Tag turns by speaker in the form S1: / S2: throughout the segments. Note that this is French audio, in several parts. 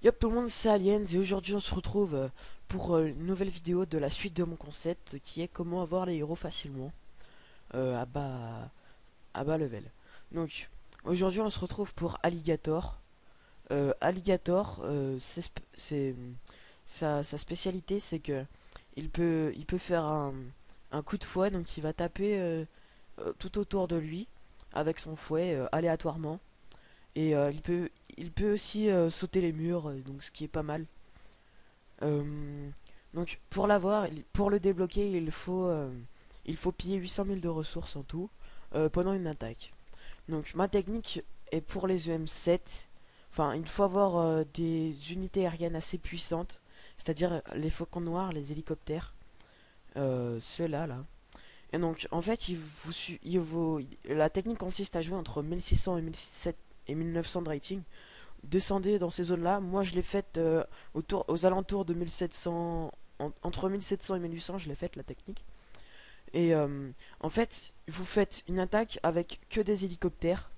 S1: Yop tout le monde, c'est Aliens et aujourd'hui on se retrouve pour une nouvelle vidéo de la suite de mon concept qui est comment avoir les héros facilement à bas level. Donc aujourd'hui on se retrouve pour Alligator. Alligator, sa spécialité c'est que il peut faire un coup de fouet, donc il va taper tout autour de lui avec son fouet aléatoirement. Et il peut aussi sauter les murs, donc ce qui est pas mal. Euh, donc pour l'avoir, pour le débloquer, il faut piller 800 000 de ressources en tout pendant une attaque. Donc ma technique est pour les EM7. Enfin, il faut avoir des unités aériennes assez puissantes, c'est-à-dire les faucons noirs, les hélicoptères, ceux-là là. Et donc en fait, la technique consiste à jouer entre 1600 et 1700 et 1900 de rating. Descendez dans ces zones-là. Moi, je l'ai faite aux alentours de 1700, entre 1700 et 1800, je l'ai faite la technique. Et en fait, vous faites une attaque avec que des hélicoptères.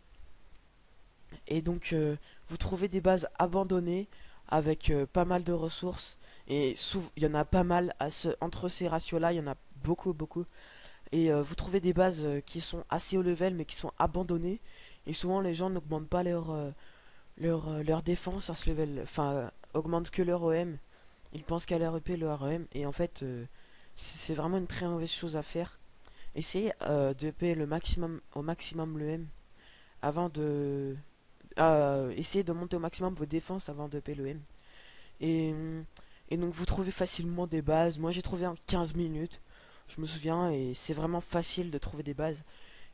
S1: Et donc, vous trouvez des bases abandonnées avec pas mal de ressources. Et il y en a pas mal entre ces ratios-là, il y en a beaucoup, beaucoup. Et vous trouvez des bases qui sont assez haut level mais qui sont abandonnées. Et souvent, les gens n'augmentent pas leur défense à ce level, enfin, augmente que leur OM. Ils pensent qu'à leur EP, leur OM, et en fait, c'est vraiment une très mauvaise chose à faire. Essayez de EP au maximum le M avant de. Essayez de monter au maximum vos défenses avant de EP le M. Et, et donc, vous trouvez facilement des bases. Moi, j'ai trouvé en 15 minutes, je me souviens, et c'est vraiment facile de trouver des bases.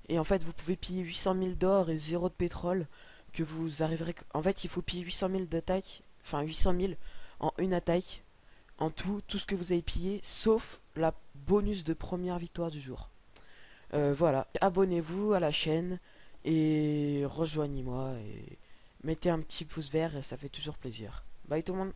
S1: Et en fait, vous pouvez piller 800 000 d'or et zéro de pétrole. Que vous arriverez. En fait, il faut piller 800 000 d'attaque. Enfin, 800 000 en une attaque. En tout ce que vous avez pillé, sauf la bonus de première victoire du jour. Voilà. Abonnez-vous à la chaîne. Et rejoignez-moi. Et mettez un petit pouce vert. Et ça fait toujours plaisir. Bye tout le monde.